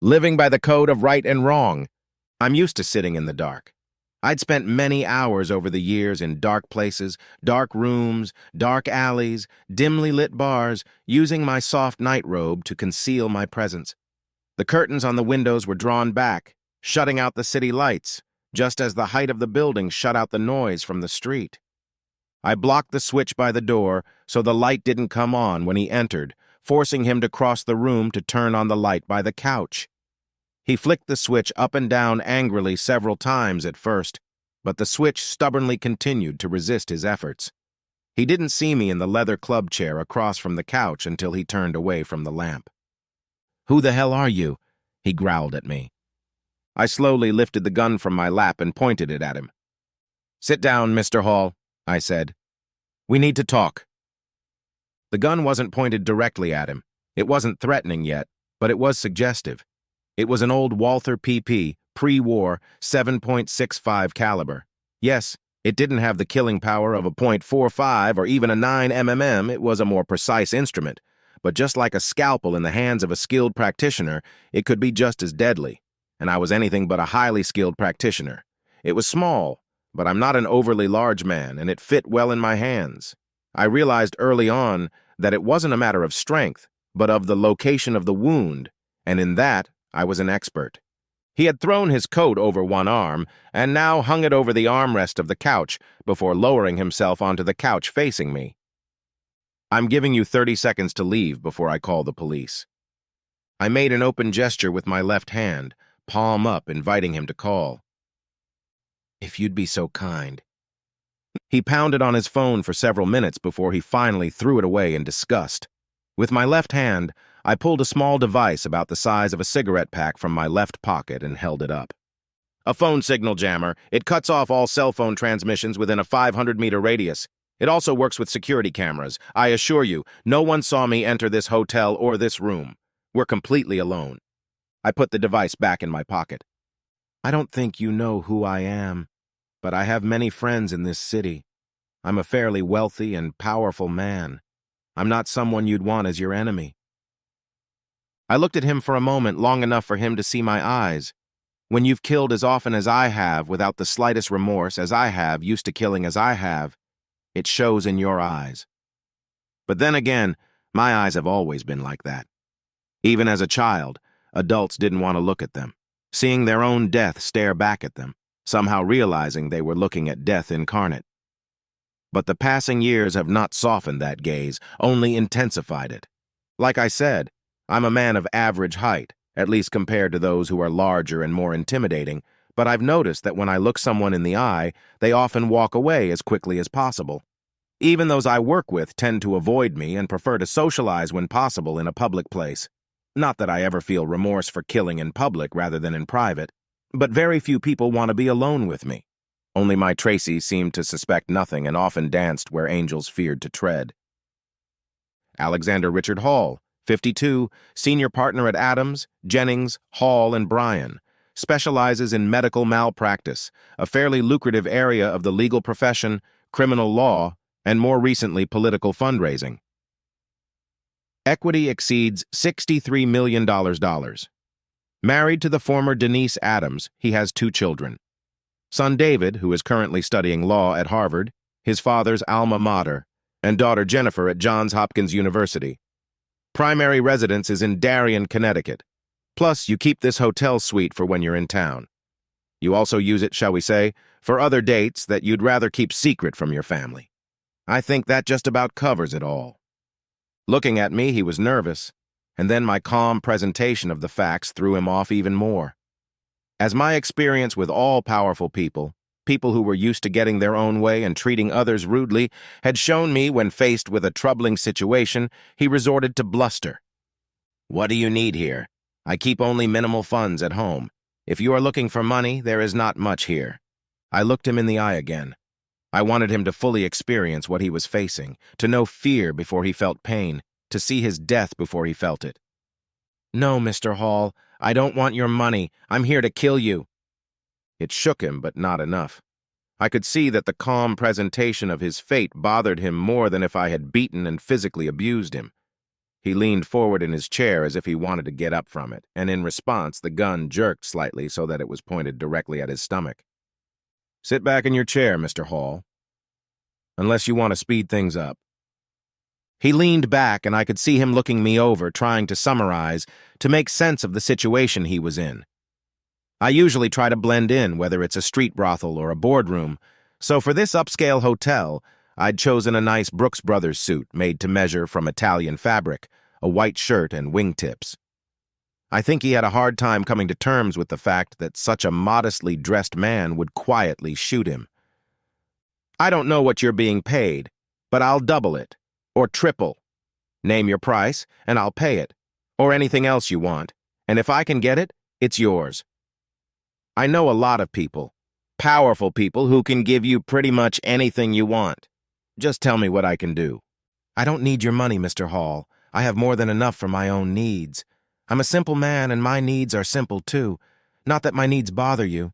living by the code of right and wrong. I'm used to sitting in the dark. I'd spent many hours over the years in dark places, dark rooms, dark alleys, dimly lit bars, using my soft night robe to conceal my presence. The curtains on the windows were drawn back, shutting out the city lights, just as the height of the building shut out the noise from the street. I blocked the switch by the door so the light didn't come on when he entered, forcing him to cross the room to turn on the light by the couch. He flicked the switch up and down angrily several times at first, but the switch stubbornly continued to resist his efforts. He didn't see me in the leather club chair across from the couch until he turned away from the lamp. "Who the hell are you?" he growled at me. I slowly lifted the gun from my lap and pointed it at him. "Sit down, Mr. Hall," I said. "We need to talk." The gun wasn't pointed directly at him. It wasn't threatening yet, but it was suggestive. It was an old Walther PP, pre-war, 7.65 caliber. Yes, it didn't have the killing power of a .45 or even a 9 mm. It was a more precise instrument. But just like a scalpel in the hands of a skilled practitioner, it could be just as deadly. And I was anything but a highly skilled practitioner. It was small, but I'm not an overly large man, and it fit well in my hands. I realized early on that it wasn't a matter of strength, but of the location of the wound, and in that, I was an expert. He had thrown his coat over one arm and now hung it over the armrest of the couch before lowering himself onto the couch facing me. "I'm giving you 30 seconds to leave before I call the police." I made an open gesture with my left hand, palm up, inviting him to call. "If you'd be so kind." He pounded on his phone for several minutes before he finally threw it away in disgust. With my left hand, I pulled a small device about the size of a cigarette pack from my left pocket and held it up. "A phone signal jammer. It cuts off all cell phone transmissions within a 500-meter radius. It also works with security cameras. I assure you, no one saw me enter this hotel or this room. We're completely alone." I put the device back in my pocket. "I don't think you know who I am, but I have many friends in this city. I'm a fairly wealthy and powerful man. I'm not someone you'd want as your enemy." I looked at him for a moment, long enough for him to see my eyes. When you've killed as often as I have, without the slightest remorse, as I have, used to killing as I have, it shows in your eyes. But then again, my eyes have always been like that. Even as a child, adults didn't want to look at them, seeing their own death stare back at them, somehow realizing they were looking at death incarnate. But the passing years have not softened that gaze, only intensified it. Like I said, I'm a man of average height, at least compared to those who are larger and more intimidating, but I've noticed that when I look someone in the eye, they often walk away as quickly as possible. Even those I work with tend to avoid me and prefer to socialize when possible in a public place. Not that I ever feel remorse for killing in public rather than in private, but very few people want to be alone with me. Only my Tracy seemed to suspect nothing and often danced where angels feared to tread. Alexander Richard Hall, 52, senior partner at Adams, Jennings, Hall, and Bryan, specializes in medical malpractice, a fairly lucrative area of the legal profession, criminal law, and more recently political fundraising. Equity exceeds $63 million. Married to the former Denise Adams, he has 2 children. Son David, who is currently studying law at Harvard, his father's alma mater, and daughter Jennifer at Johns Hopkins University. Primary residence is in Darien, Connecticut. Plus, you keep this hotel suite for when you're in town. You also use it, shall we say, for other dates that you'd rather keep secret from your family. I think that just about covers it all. Looking at me, he was nervous, and then my calm presentation of the facts threw him off even more. As my experience with all powerful people, people who were used to getting their own way and treating others rudely, had shown me when faced with a troubling situation, he resorted to bluster. "What do you need here? I keep only minimal funds at home. If you are looking for money, there is not much here." I looked him in the eye again. I wanted him to fully experience what he was facing, to know fear before he felt pain, to see his death before he felt it. "No, Mr. Hall, I don't want your money. I'm here to kill you." It shook him, but not enough. I could see that the calm presentation of his fate bothered him more than if I had beaten and physically abused him. He leaned forward in his chair as if he wanted to get up from it, and in response, the gun jerked slightly so that it was pointed directly at his stomach. "Sit back in your chair, Mr. Hall, unless you want to speed things up." He leaned back, and I could see him looking me over, trying to summarize, to make sense of the situation he was in. I usually try to blend in, whether it's a street brothel or a boardroom, so for this upscale hotel, I'd chosen a nice Brooks Brothers suit made to measure from Italian fabric, a white shirt and wingtips. I think he had a hard time coming to terms with the fact that such a modestly dressed man would quietly shoot him. "I don't know what you're being paid, but I'll double it, or triple. Name your price, and I'll pay it, or anything else you want, and if I can get it, it's yours. I know a lot of people, powerful people who can give you pretty much anything you want. Just tell me what I can do." "I don't need your money, Mr. Hall. I have more than enough for my own needs. I'm a simple man, and my needs are simple too. Not that my needs bother you.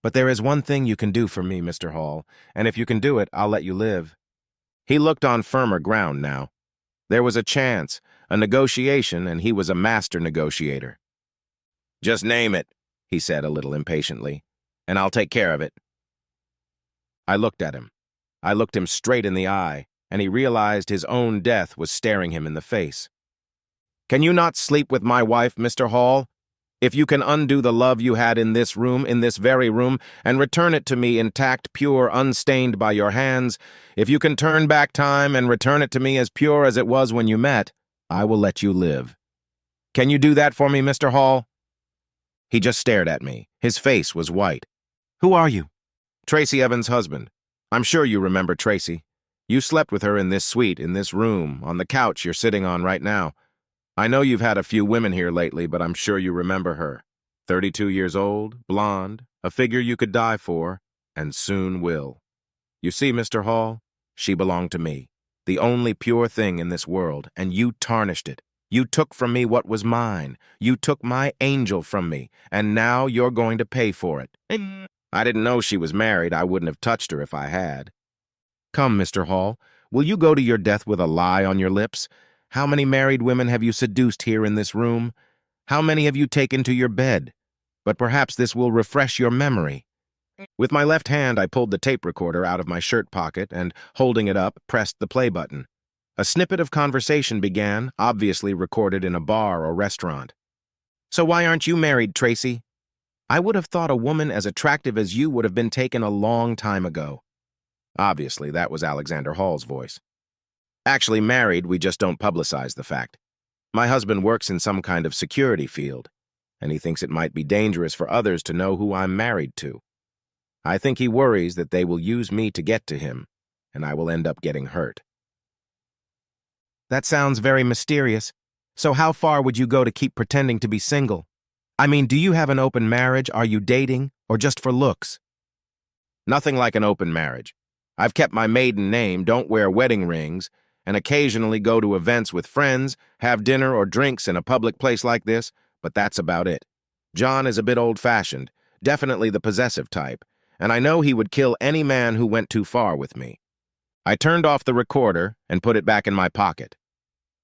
But there is one thing you can do for me, Mr. Hall, and if you can do it, I'll let you live." He looked on firmer ground now. There was a chance, a negotiation, and he was a master negotiator. "Just name it," he said a little impatiently, "and I'll take care of it." I looked at him. I looked him straight in the eye, and he realized his own death was staring him in the face. "Can you not sleep with my wife, Mr. Hall? If you can undo the love you had in this room, in this very room, and return it to me intact, pure, unstained by your hands, if you can turn back time and return it to me as pure as it was when you met, I will let you live. Can you do that for me, Mr. Hall?" He just stared at me. His face was white. "Who are you?" "Tracy Evans' husband. I'm sure you remember Tracy. You slept with her in this suite, in this room, on the couch you're sitting on right now. I know you've had a few women here lately, but I'm sure you remember her. 32 years old, blonde, a figure you could die for, and soon will. You see, Mr. Hall, she belonged to me, the only pure thing in this world, and you tarnished it. You took from me what was mine. You took my angel from me, and now you're going to pay for it. I didn't know she was married. I wouldn't have touched her if I had. Come, Mr. Hall, will you go to your death with a lie on your lips? How many married women have you seduced here in this room? How many have you taken to your bed? But perhaps this will refresh your memory." With my left hand, I pulled the tape recorder out of my shirt pocket and, holding it up, pressed the play button. A snippet of conversation began, obviously recorded in a bar or restaurant. "So why aren't you married, Tracy? I would have thought a woman as attractive as you would have been taken a long time ago." Obviously, that was Alexander Hall's voice. "Actually married, we just don't publicize the fact. My husband works in some kind of security field, and he thinks it might be dangerous for others to know who I'm married to. I think he worries that they will use me to get to him, and I will end up getting hurt." "That sounds very mysterious. So how far would you go to keep pretending to be single? I mean, do you have an open marriage? Are you dating, or just for looks?" "Nothing like an open marriage. I've kept my maiden name, don't wear wedding rings, and occasionally go to events with friends, have dinner or drinks in a public place like this, but that's about it. John is a bit old-fashioned, definitely the possessive type, and I know he would kill any man who went too far with me." I turned off the recorder and put it back in my pocket.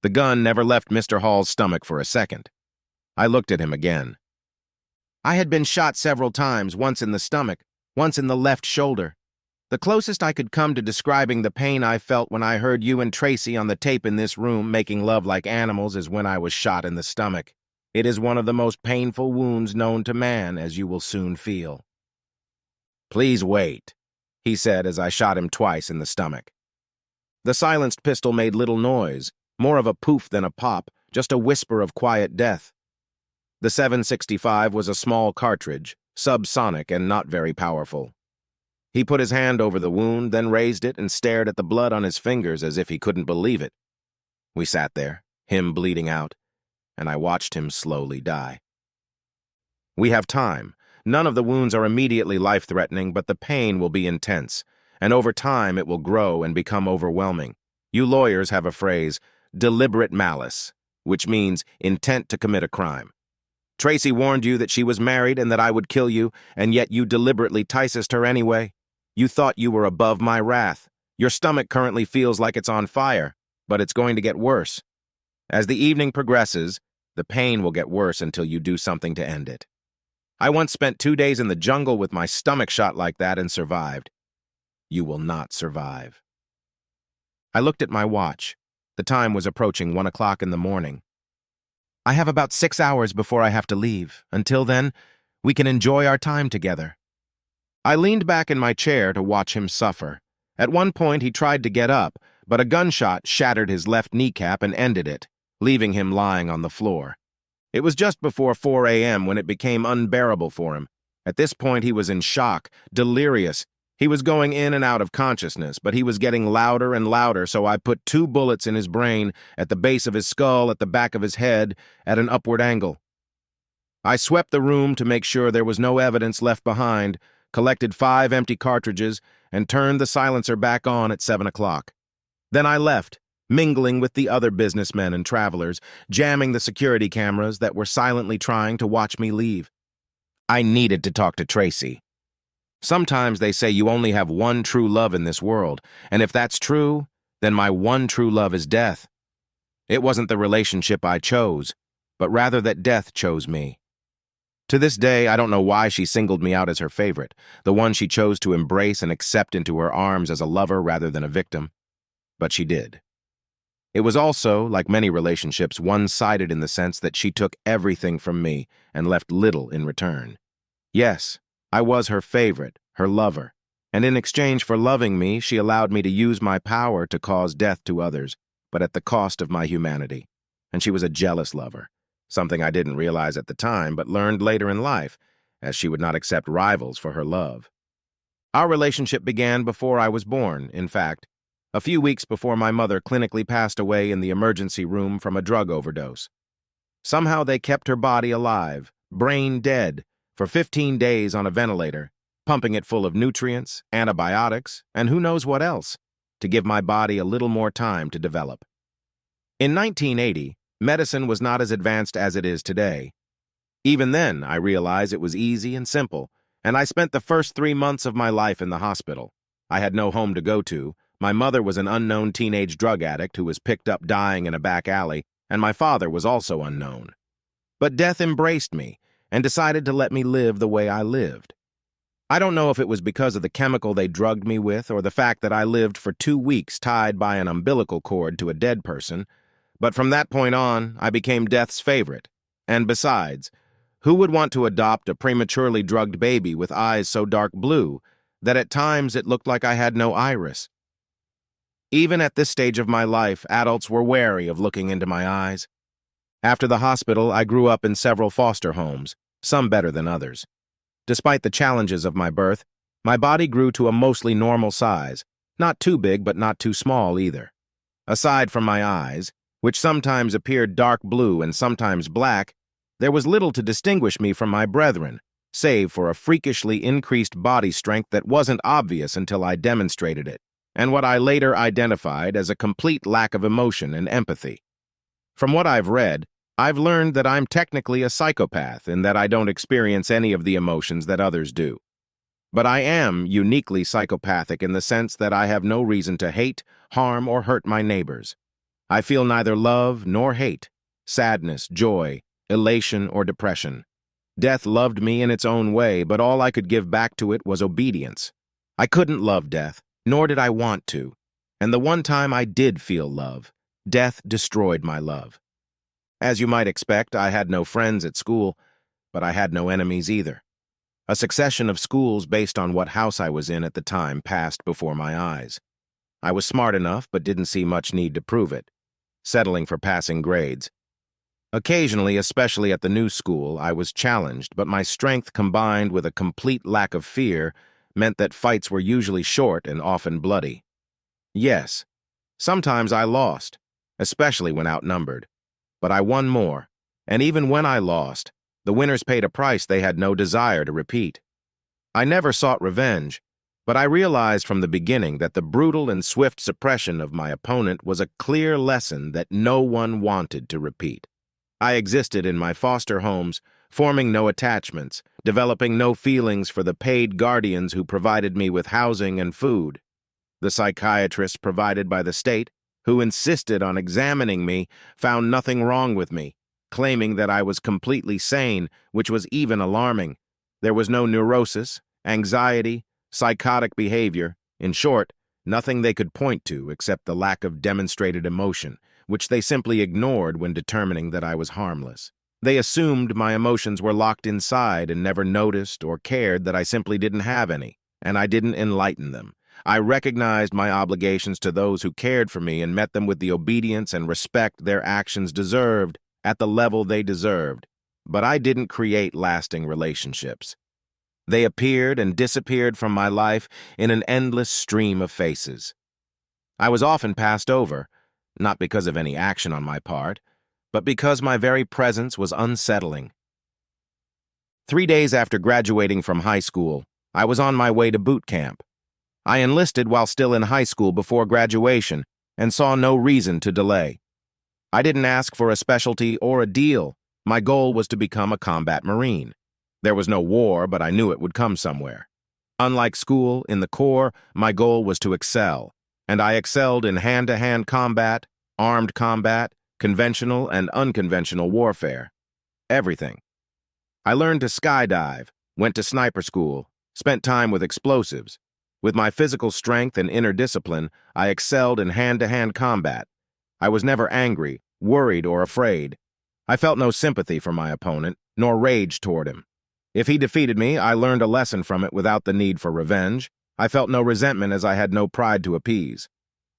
The gun never left Mr. Hall's stomach for a second. I looked at him again. "I had been shot several times, once in the stomach, once in the left shoulder. The closest I could come to describing the pain I felt when I heard you and Tracy on the tape in this room making love like animals is when I was shot in the stomach. It is one of the most painful wounds known to man, as you will soon feel." "Please wait," he said as I shot him twice in the stomach. The silenced pistol made little noise, more of a poof than a pop, just a whisper of quiet death. The 7.65 was a small cartridge, subsonic and not very powerful. He put his hand over the wound, then raised it and stared at the blood on his fingers as if he couldn't believe it. We sat there, him bleeding out, and I watched him slowly die. We have time. None of the wounds are immediately life-threatening, but the pain will be intense, and over time it will grow and become overwhelming. You lawyers have a phrase, deliberate malice, which means intent to commit a crime. Tracy warned you that she was married and that I would kill you, and yet you deliberately ticed her anyway. You thought you were above my wrath. Your stomach currently feels like it's on fire, but it's going to get worse. As the evening progresses, the pain will get worse until you do something to end it. I once spent 2 days in the jungle with my stomach shot like that and survived. You will not survive. I looked at my watch. The time was approaching 1 o'clock in the morning. I have about 6 hours before I have to leave. Until then, we can enjoy our time together. I leaned back in my chair to watch him suffer. At one point, he tried to get up, but a gunshot shattered his left kneecap and ended it, leaving him lying on the floor. It was just before 4 a.m. when it became unbearable for him. At this point, he was in shock, delirious. He was going in and out of consciousness, but he was getting louder and louder, so I put 2 bullets in his brain, at the base of his skull, at the back of his head, at an upward angle. I swept the room to make sure there was no evidence left behind, collected 5 empty cartridges, and turned the silencer back on at 7 o'clock. Then I left, mingling with the other businessmen and travelers, jamming the security cameras that were silently trying to watch me leave. I needed to talk to Tracy. Sometimes they say you only have one true love in this world, and if that's true, then my one true love is death. It wasn't the relationship I chose, but rather that death chose me. To this day, I don't know why she singled me out as her favorite, the one she chose to embrace and accept into her arms as a lover rather than a victim. But she did. It was also, like many relationships, one-sided in the sense that she took everything from me and left little in return. Yes, I was her favorite, her lover, and in exchange for loving me, she allowed me to use my power to cause death to others, but at the cost of my humanity. And she was a jealous lover, something I didn't realize at the time but learned later in life, as she would not accept rivals for her love. Our relationship began before I was born, in fact, a few weeks before my mother clinically passed away in the emergency room from a drug overdose. Somehow they kept her body alive, brain dead, for 15 days on a ventilator, pumping it full of nutrients, antibiotics, and who knows what else, to give my body a little more time to develop. In 1980, medicine was not as advanced as it is today. Even then, I realized it was easy and simple, and I spent the first 3 months of my life in the hospital. I had no home to go to. My mother was an unknown teenage drug addict who was picked up dying in a back alley, and my father was also unknown. But death embraced me and decided to let me live the way I lived. I don't know if it was because of the chemical they drugged me with or the fact that I lived for 2 weeks tied by an umbilical cord to a dead person, but from that point on, I became death's favorite. And besides, who would want to adopt a prematurely drugged baby with eyes so dark blue that at times it looked like I had no iris? Even at this stage of my life, adults were wary of looking into my eyes. After the hospital, I grew up in several foster homes, some better than others. Despite the challenges of my birth, my body grew to a mostly normal size, not too big but not too small either. Aside from my eyes, which sometimes appeared dark blue and sometimes black, there was little to distinguish me from my brethren, save for a freakishly increased body strength that wasn't obvious until I demonstrated it, and what I later identified as a complete lack of emotion and empathy. From what I've read, I've learned that I'm technically a psychopath in that I don't experience any of the emotions that others do. But I am uniquely psychopathic in the sense that I have no reason to hate, harm, or hurt my neighbors. I feel neither love nor hate, sadness, joy, elation, or depression. Death loved me in its own way, but all I could give back to it was obedience. I couldn't love death, nor did I want to. And the one time I did feel love, death destroyed my love. As you might expect, I had no friends at school, but I had no enemies either. A succession of schools based on what house I was in at the time passed before my eyes. I was smart enough, but didn't see much need to prove it, settling for passing grades. Occasionally, especially at the new school, I was challenged, but my strength combined with a complete lack of fear meant that fights were usually short and often bloody. Yes, sometimes I lost, especially when outnumbered. But I won more, and even when I lost, the winners paid a price they had no desire to repeat. I never sought revenge, but I realized from the beginning that the brutal and swift suppression of my opponent was a clear lesson that no one wanted to repeat. I existed in my foster homes, forming no attachments, developing no feelings for the paid guardians who provided me with housing and food, the psychiatrists provided by the state, who insisted on examining me, found nothing wrong with me, claiming that I was completely sane, which was even alarming. There was no neurosis, anxiety, psychotic behavior. In short, nothing they could point to except the lack of demonstrated emotion, which they simply ignored when determining that I was harmless. They assumed my emotions were locked inside and never noticed or cared that I simply didn't have any, and I didn't enlighten them. I recognized my obligations to those who cared for me and met them with the obedience and respect their actions deserved at the level they deserved. But I didn't create lasting relationships. They appeared and disappeared from my life in an endless stream of faces. I was often passed over, not because of any action on my part, but because my very presence was unsettling. 3 days after graduating from high school, I was on my way to boot camp. I enlisted while still in high school before graduation and saw no reason to delay. I didn't ask for a specialty or a deal. My goal was to become a combat Marine. There was no war, but I knew it would come somewhere. Unlike school, in the Corps, my goal was to excel, and I excelled in hand-to-hand combat, armed combat, conventional and unconventional warfare. Everything. I learned to skydive, went to sniper school, spent time with explosives. With my physical strength and inner discipline, I excelled in hand-to-hand combat. I was never angry, worried, or afraid. I felt no sympathy for my opponent, nor rage toward him. If he defeated me, I learned a lesson from it without the need for revenge. I felt no resentment as I had no pride to appease.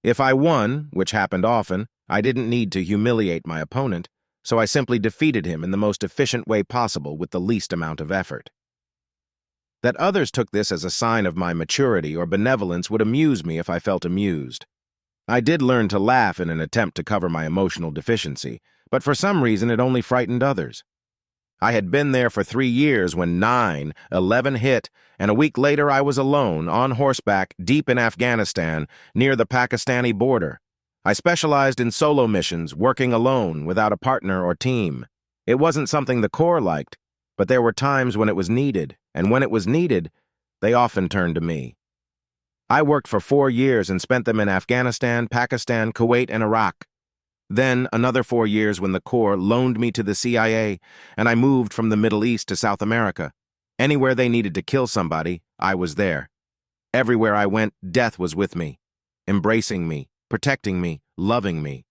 If I won, which happened often, I didn't need to humiliate my opponent, so I simply defeated him in the most efficient way possible with the least amount of effort. That others took this as a sign of my maturity or benevolence would amuse me if I felt amused. I did learn to laugh in an attempt to cover my emotional deficiency, but for some reason it only frightened others. I had been there for 3 years when 9/11 hit, and a week later I was alone, on horseback, deep in Afghanistan, near the Pakistani border. I specialized in solo missions, working alone, without a partner or team. It wasn't something the Corps liked, but there were times when it was needed, and when it was needed, they often turned to me. I worked for 4 years and spent them in Afghanistan, Pakistan, Kuwait, and Iraq. Then another 4 years when the Corps loaned me to the CIA, and I moved from the Middle East to South America. Anywhere they needed to kill somebody, I was there. Everywhere I went, death was with me, embracing me, protecting me, loving me.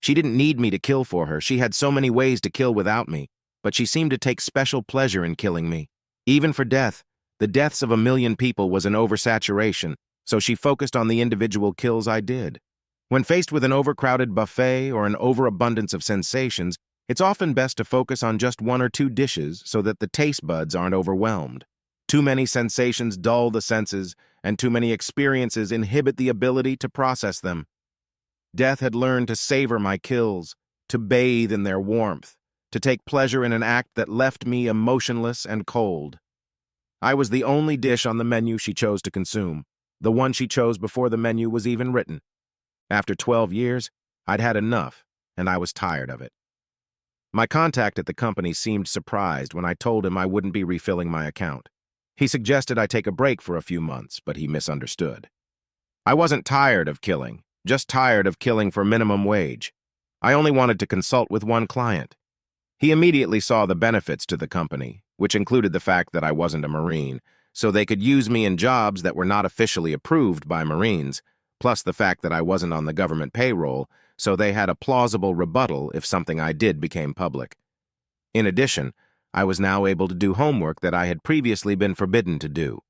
She didn't need me to kill for her. She had so many ways to kill without me, but she seemed to take special pleasure in killing me. Even for death, the deaths of 1 million people was an oversaturation, so she focused on the individual kills I did. When faced with an overcrowded buffet or an overabundance of sensations, it's often best to focus on just 1 or 2 dishes so that the taste buds aren't overwhelmed. Too many sensations dull the senses, and too many experiences inhibit the ability to process them. Death had learned to savor my kills, to bathe in their warmth, to take pleasure in an act that left me emotionless and cold. I was the only dish on the menu she chose to consume, the one she chose before the menu was even written. After 12 years, I'd had enough, and I was tired of it. My contact at the company seemed surprised when I told him I wouldn't be refilling my account. He suggested I take a break for a few months, but he misunderstood. I wasn't tired of killing, just tired of killing for minimum wage. I only wanted to consult with one client. He immediately saw the benefits to the company, which included the fact that I wasn't a Marine, so they could use me in jobs that were not officially approved by Marines, plus the fact that I wasn't on the government payroll, so they had a plausible rebuttal if something I did became public. In addition, I was now able to do homework that I had previously been forbidden to do.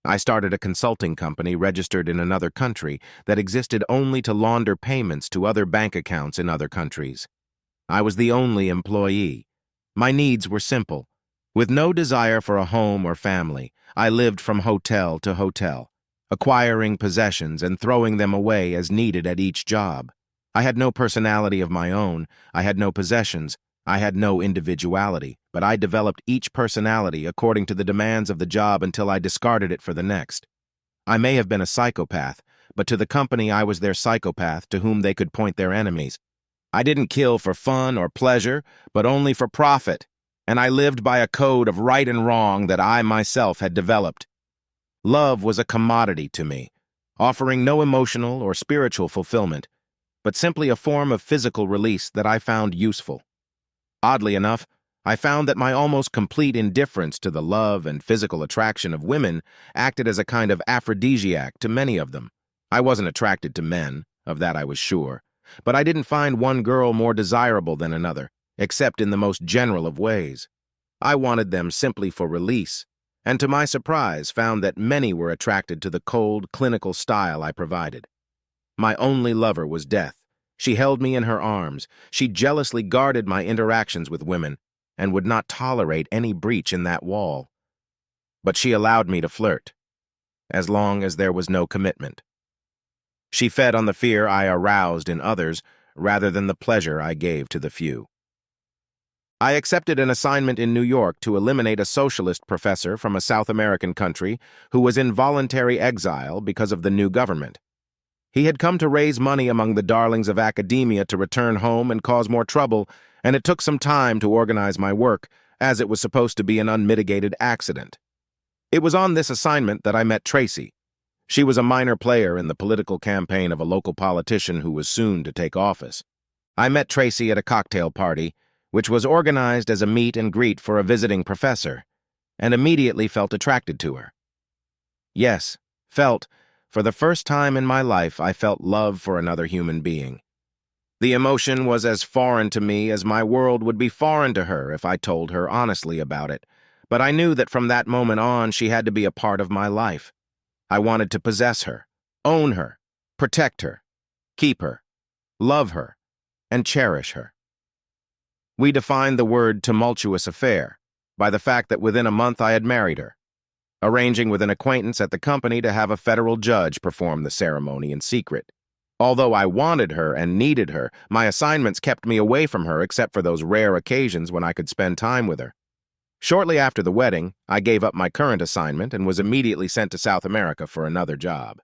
I started a consulting company registered in another country that existed only to launder payments to other bank accounts in other countries. I was the only employee. My needs were simple. With no desire for a home or family, I lived from hotel to hotel, acquiring possessions and throwing them away as needed at each job. I had no personality of my own, I had no possessions, I had no individuality, but I developed each personality according to the demands of the job until I discarded it for the next. I may have been a psychopath, but to the company I was their psychopath to whom they could point their enemies. I didn't kill for fun or pleasure, but only for profit, and I lived by a code of right and wrong that I myself had developed. Love was a commodity to me, offering no emotional or spiritual fulfillment. but simply a form of physical release that I found useful. Oddly enough, I found that my almost complete indifference to the love and physical attraction of women acted as a kind of aphrodisiac to many of them. I wasn't attracted to men, of that I was sure, but I didn't find one girl more desirable than another, except in the most general of ways. I wanted them simply for release, and to my surprise found that many were attracted to the cold, clinical style I provided. My only lover was death. She held me in her arms. She jealously guarded my interactions with women and would not tolerate any breach in that wall. But she allowed me to flirt, as long as there was no commitment. She fed on the fear I aroused in others rather than the pleasure I gave to the few. I accepted an assignment in New York to eliminate a socialist professor from a South American country who was in voluntary exile because of the new government. He had come to raise money among the darlings of academia to return home and cause more trouble, and it took some time to organize my work, as it was supposed to be an unmitigated accident. It was on this assignment that I met Tracy. She was a minor player in the political campaign of a local politician who was soon to take office. I met Tracy at a cocktail party, which was organized as a meet and greet for a visiting professor, and immediately felt attracted to her. Yes, for the first time in my life, I felt love for another human being. The emotion was as foreign to me as my world would be foreign to her if I told her honestly about it, but I knew that from that moment on she had to be a part of my life. I wanted to possess her, own her, protect her, keep her, love her, and cherish her. We defined the word tumultuous affair by the fact that within a month I had married her, arranging with an acquaintance at the company to have a federal judge perform the ceremony in secret. Although I wanted her and needed her, my assignments kept me away from her except for those rare occasions when I could spend time with her. Shortly after the wedding, I gave up my current assignment and was immediately sent to South America for another job.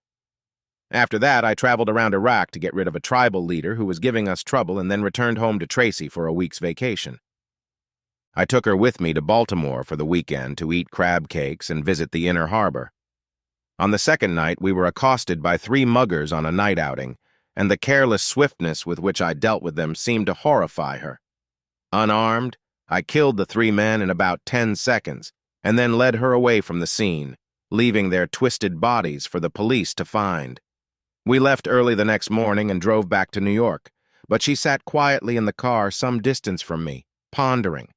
After that, I traveled around Iraq to get rid of a tribal leader who was giving us trouble and then returned home to Tracy for a week's vacation. I took her with me to Baltimore for the weekend to eat crab cakes and visit the Inner Harbor. On the second night, we were accosted by 3 muggers on a night outing, and the careless swiftness with which I dealt with them seemed to horrify her. Unarmed, I killed the 3 men in about 10 seconds, and then led her away from the scene, leaving their twisted bodies for the police to find. We left early the next morning and drove back to New York, but she sat quietly in the car some distance from me, pondering.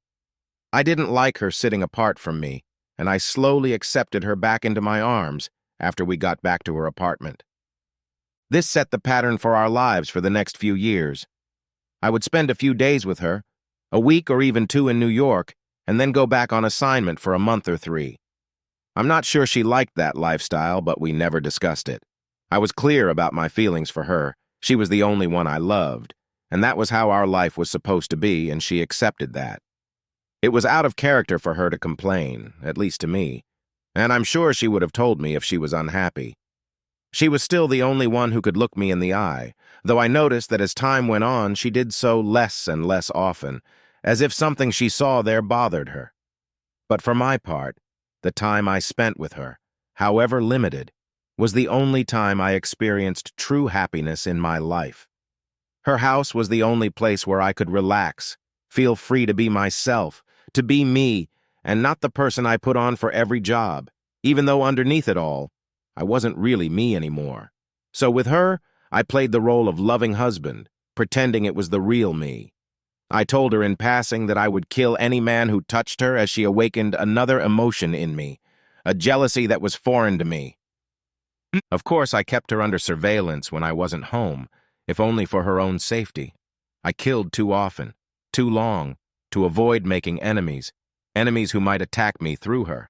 I didn't like her sitting apart from me, and I slowly accepted her back into my arms after we got back to her apartment. This set the pattern for our lives for the next few years. I would spend a few days with her, a week or even 2 in New York, and then go back on assignment for a month or 3. I'm not sure she liked that lifestyle, but we never discussed it. I was clear about my feelings for her. She was the only one I loved, and that was how our life was supposed to be, and she accepted that. It was out of character for her to complain, at least to me, and I'm sure she would have told me if she was unhappy. She was still the only one who could look me in the eye, though I noticed that as time went on, she did so less and less often, as if something she saw there bothered her. But for my part, the time I spent with her, however limited, was the only time I experienced true happiness in my life. Her house was the only place where I could relax, feel free to be myself, to be me, and not the person I put on for every job, even though underneath it all, I wasn't really me anymore. So with her, I played the role of loving husband, pretending it was the real me. I told her in passing that I would kill any man who touched her as she awakened another emotion in me, a jealousy that was foreign to me. Of course, I kept her under surveillance when I wasn't home, if only for her own safety. I killed too often, too long, to avoid making enemies who might attack me through her.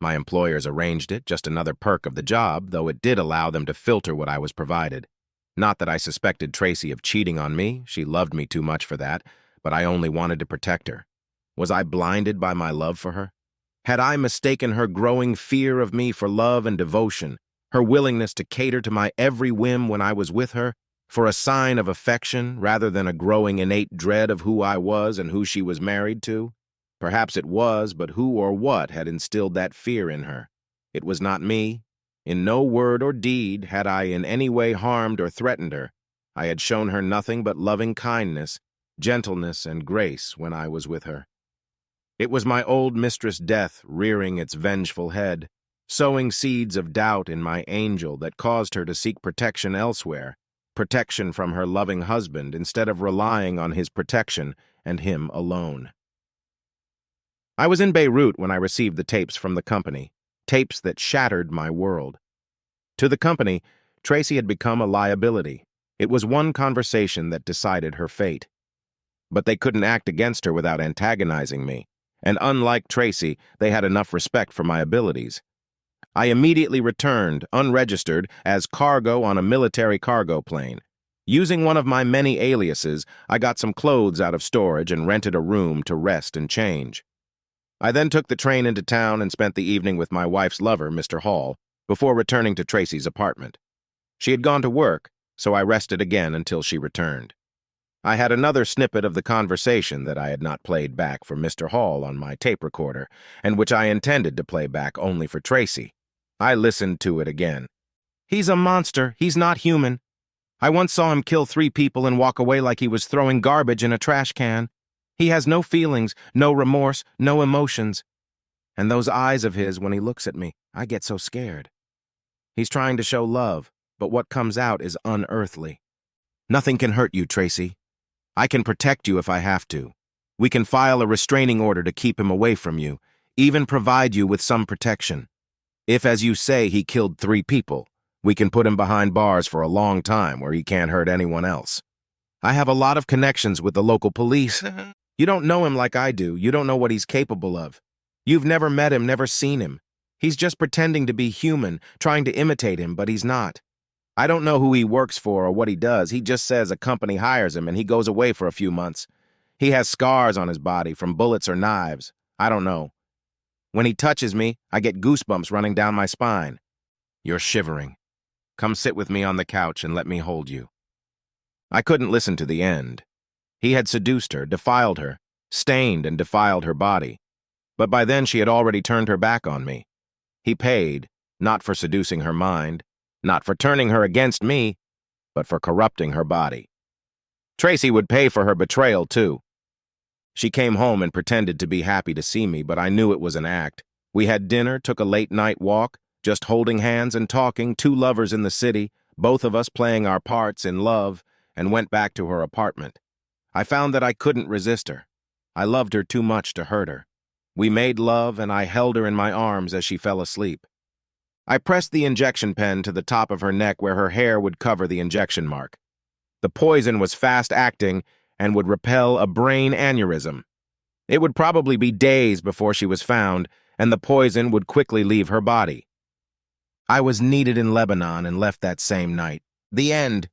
My employers arranged it, just another perk of the job, though it did allow them to filter what I was provided. Not that I suspected Tracy of cheating on me, she loved me too much for that, but I only wanted to protect her. Was I blinded by my love for her? Had I mistaken her growing fear of me for love and devotion, her willingness to cater to my every whim when I was with her, for a sign of affection rather than a growing innate dread of who I was and who she was married to? Perhaps it was, but who or what had instilled that fear in her? It was not me. In no word or deed had I in any way harmed or threatened her. I had shown her nothing but loving kindness, gentleness, and grace when I was with her. It was my old mistress Death rearing its vengeful head, sowing seeds of doubt in my angel that caused her to seek protection elsewhere, protection from her loving husband instead of relying on his protection and him alone. I was in Beirut when I received the tapes from the company, tapes that shattered my world. To the company, Tracy had become a liability. It was one conversation that decided her fate. But they couldn't act against her without antagonizing me, and unlike Tracy, they had enough respect for my abilities. I immediately returned, unregistered, as cargo on a military cargo plane. Using one of my many aliases, I got some clothes out of storage and rented a room to rest and change. I then took the train into town and spent the evening with my wife's lover, Mr. Hall, before returning to Tracy's apartment. She had gone to work, so I rested again until she returned. I had another snippet of the conversation that I had not played back for Mr. Hall on my tape recorder, and which I intended to play back only for Tracy. I listened to it again. "He's a monster. He's not human. I once saw him kill 3 people and walk away like he was throwing garbage in a trash can. He has no feelings, no remorse, no emotions. And those eyes of his when he looks at me, I get so scared. He's trying to show love, but what comes out is unearthly. Nothing can hurt you, Tracy. I can protect you if I have to. We can file a restraining order to keep him away from you, even provide you with some protection. If, as you say, he killed 3 people, we can put him behind bars for a long time where he can't hurt anyone else. I have a lot of connections with the local police. You don't know him like I do. You don't know what he's capable of. You've never met him, never seen him. He's just pretending to be human, trying to imitate him, but he's not. I don't know who he works for or what he does. He just says a company hires him and he goes away for a few months. He has scars on his body from bullets or knives. I don't know. When he touches me, I get goosebumps running down my spine. You're shivering. Come sit with me on the couch and let me hold you." I couldn't listen to the end. He had seduced her, defiled her, stained and defiled her body. But by then she had already turned her back on me. He paid, not for seducing her mind, not for turning her against me, but for corrupting her body. Tracy would pay for her betrayal, too. She came home and pretended to be happy to see me, but I knew it was an act. We had dinner, took a late-night walk, just holding hands and talking, 2 lovers in the city, both of us playing our parts in love, and went back to her apartment. I found that I couldn't resist her. I loved her too much to hurt her. We made love, and I held her in my arms as she fell asleep. I pressed the injection pen to the top of her neck where her hair would cover the injection mark. The poison was fast-acting and would repel a brain aneurysm. It would probably be days before she was found, and the poison would quickly leave her body. I was needed in Lebanon and left that same night. The end.